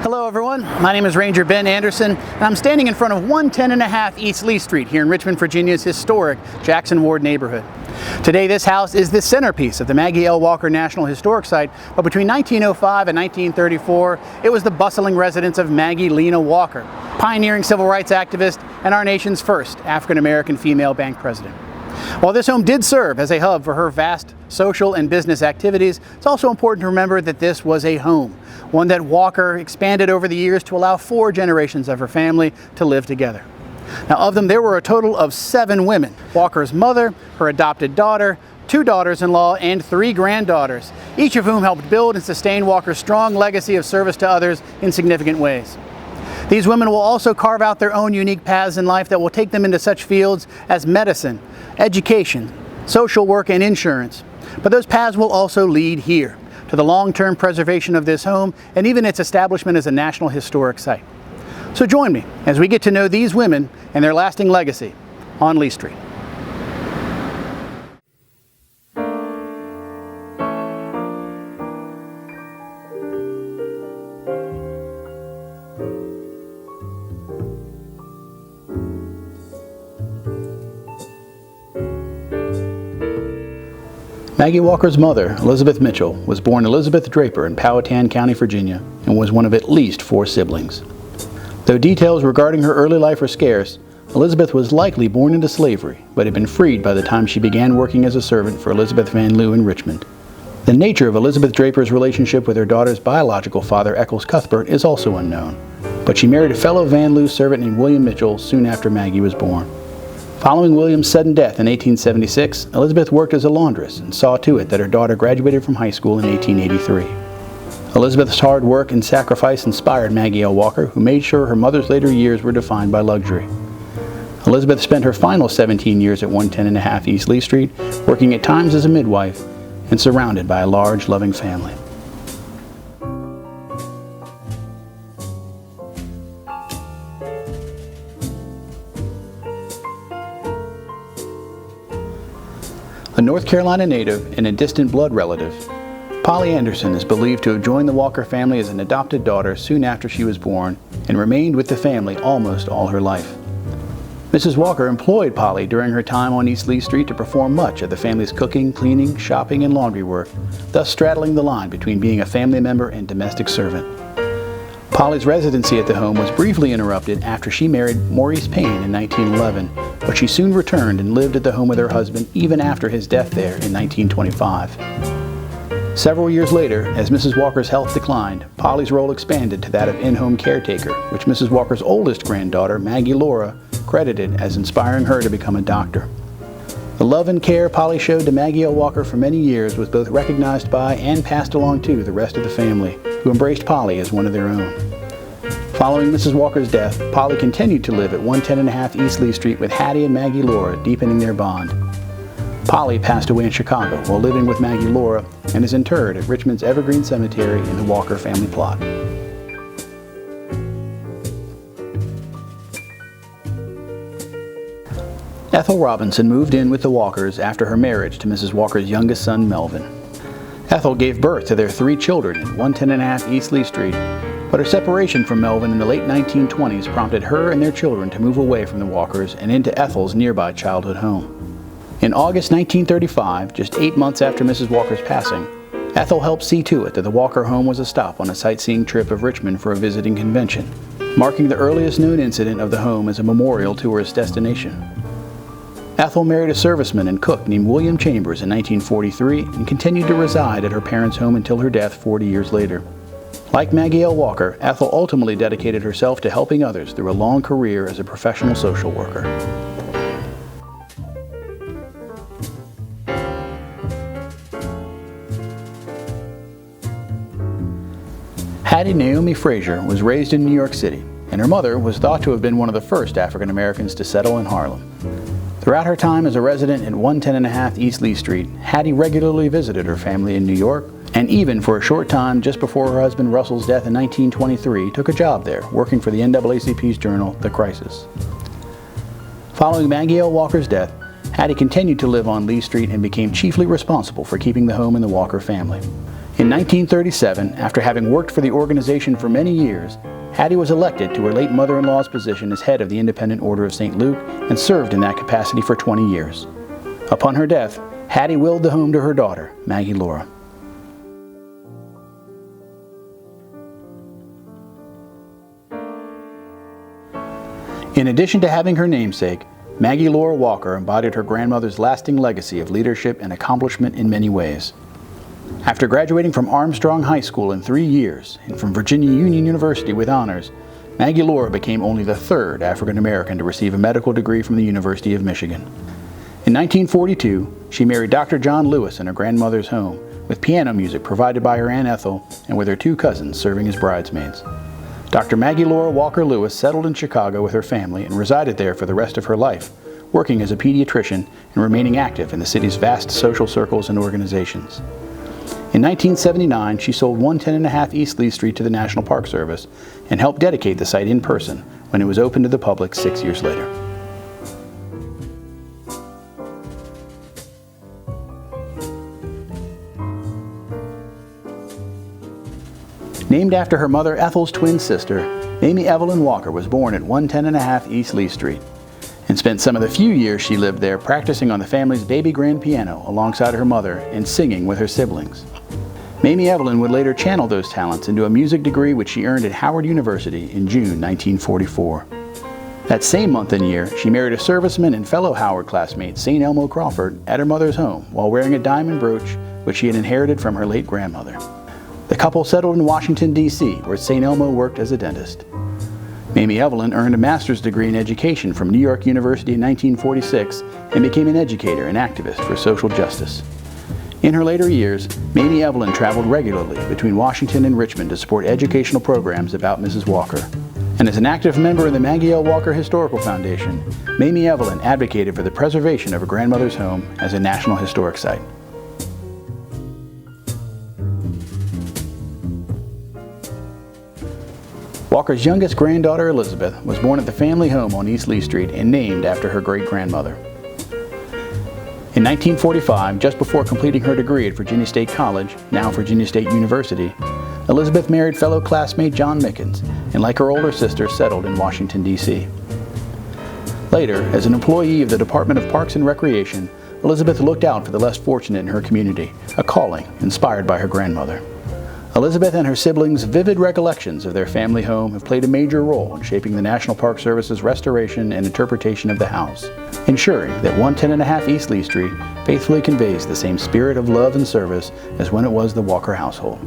Hello everyone, my name is Ranger Ben Anderson and I'm standing in front of 110.5 East Leigh Street here in Richmond, Virginia's historic Jackson Ward neighborhood. Today this house is the centerpiece of the Maggie L. Walker National Historic Site, but between 1905 and 1934 it was the bustling residence of Maggie Lena Walker, pioneering civil rights activist and our nation's first African-American female bank president. While this home did serve as a hub for her vast social and business activities, it's also important to remember that this was a home, one that Walker expanded over the years to allow 4 generations of her family to live together. Now, of them, there were a total of 7 women: Walker's mother, her adopted daughter, 2 daughters-in-law, and 3 granddaughters, each of whom helped build and sustain Walker's strong legacy of service to others in significant ways. These women will also carve out their own unique paths in life that will take them into such fields as medicine, education, social work, and insurance. But those paths will also lead here to the long-term preservation of this home and even its establishment as a National Historic Site. So join me as we get to know these women and their lasting legacy on Leigh Street. Maggie Walker's mother, Elizabeth Mitchell, was born Elizabeth Draper in Powhatan County, Virginia, and was one of at least 4 siblings. Though details regarding her early life are scarce, Elizabeth was likely born into slavery, but had been freed by the time she began working as a servant for Elizabeth Van Lew in Richmond. The nature of Elizabeth Draper's relationship with her daughter's biological father, Eccles Cuthbert, is also unknown, but she married a fellow Van Lew servant named William Mitchell soon after Maggie was born. Following William's sudden death in 1876, Elizabeth worked as a laundress and saw to it that her daughter graduated from high school in 1883. Elizabeth's hard work and sacrifice inspired Maggie L. Walker, who made sure her mother's later years were defined by luxury. Elizabeth spent her final 17 years at 110.5 East Leigh Street, working at times as a midwife and surrounded by a large, loving family. A North Carolina native and a distant blood relative, Polly Anderson is believed to have joined the Walker family as an adopted daughter soon after she was born and remained with the family almost all her life. Mrs. Walker employed Polly during her time on East Leigh Street to perform much of the family's cooking, cleaning, shopping, and laundry work, thus straddling the line between being a family member and domestic servant. Polly's residency at the home was briefly interrupted after she married Maurice Payne in 1911, but she soon returned and lived at the home with her husband even after his death there in 1925. Several years later, as Mrs. Walker's health declined, Polly's role expanded to that of in-home caretaker, which Mrs. Walker's oldest granddaughter, Maggie Laura, credited as inspiring her to become a doctor. The love and care Polly showed to Maggie L. Walker for many years was both recognized by and passed along to the rest of the family, who embraced Polly as one of their own. Following Mrs. Walker's death, Polly continued to live at 110.5 East Leigh Street with Hattie and Maggie Laura, deepening their bond. Polly passed away in Chicago while living with Maggie Laura and is interred at Richmond's Evergreen Cemetery in the Walker family plot. Ethel Robinson moved in with the Walkers after her marriage to Mrs. Walker's youngest son, Melvin. Ethel gave birth to their 3 children at 110.5 East Leigh Street, but her separation from Melvin in the late 1920s prompted her and their children to move away from the Walkers and into Ethel's nearby childhood home. In August 1935, just 8 months after Mrs. Walker's passing, Ethel helped see to it that the Walker home was a stop on a sightseeing trip of Richmond for a visiting convention, marking the earliest known incident of the home as a memorial tourist destination. Ethel married a serviceman and cook named William Chambers in 1943 and continued to reside at her parents' home until her death 40 years later. Like Maggie L. Walker, Ethel ultimately dedicated herself to helping others through a long career as a professional social worker. Hattie Naomi Frazier was raised in New York City, and her mother was thought to have been one of the first African Americans to settle in Harlem. Throughout her time as a resident at 110.5 East Leigh Street, Hattie regularly visited her family in New York, and even for a short time just before her husband Russell's death in 1923, took a job there, working for the NAACP's journal, The Crisis. Following Maggie L. Walker's death, Hattie continued to live on Leigh Street and became chiefly responsible for keeping the home in the Walker family. In 1937, after having worked for the organization for many years, Hattie was elected to her late mother-in-law's position as head of the Independent Order of St. Luke and served in that capacity for 20 years. Upon her death, Hattie willed the home to her daughter, Maggie Laura. In addition to having her namesake, Maggie Laura Walker embodied her grandmother's lasting legacy of leadership and accomplishment in many ways. After graduating from Armstrong High School in 3 years and from Virginia Union University with honors, Maggie Laura became only the third African American to receive a medical degree from the University of Michigan. In 1942, she married Dr. John Lewis in her grandmother's home, with piano music provided by her Aunt Ethel and with her 2 cousins serving as bridesmaids. Dr. Maggie Laura Walker Lewis settled in Chicago with her family and resided there for the rest of her life, working as a pediatrician and remaining active in the city's vast social circles and organizations. In 1979, she sold 110.5 East Leigh Street to the National Park Service and helped dedicate the site in person when it was opened to the public 6 years later. Named after her mother Ethel's twin sister, Mamie Evelyn Walker was born at 110.5 East Leigh Street and spent some of the few years she lived there practicing on the family's baby grand piano alongside her mother and singing with her siblings. Mamie Evelyn would later channel those talents into a music degree which she earned at Howard University in June 1944. That same month and year, she married a serviceman and fellow Howard classmate, St. Elmo Crawford, at her mother's home while wearing a diamond brooch which she had inherited from her late grandmother. The couple settled in Washington, D.C., where St. Elmo worked as a dentist. Mamie Evelyn earned a master's degree in education from New York University in 1946 and became an educator and activist for social justice. In her later years, Mamie Evelyn traveled regularly between Washington and Richmond to support educational programs about Mrs. Walker. And as an active member of the Maggie L. Walker Historical Foundation, Mamie Evelyn advocated for the preservation of her grandmother's home as a National Historic Site. Walker's youngest granddaughter, Elizabeth, was born at the family home on East Leigh Street and named after her great-grandmother. In 1945, just before completing her degree at Virginia State College, now Virginia State University, Elizabeth married fellow classmate John Mickens and, like her older sister, settled in Washington, D.C. Later, as an employee of the Department of Parks and Recreation, Elizabeth looked out for the less fortunate in her community, a calling inspired by her grandmother. Elizabeth and her siblings' vivid recollections of their family home have played a major role in shaping the National Park Service's restoration and interpretation of the house, ensuring that 110.5 East Leigh Street faithfully conveys the same spirit of love and service as when it was the Walker household.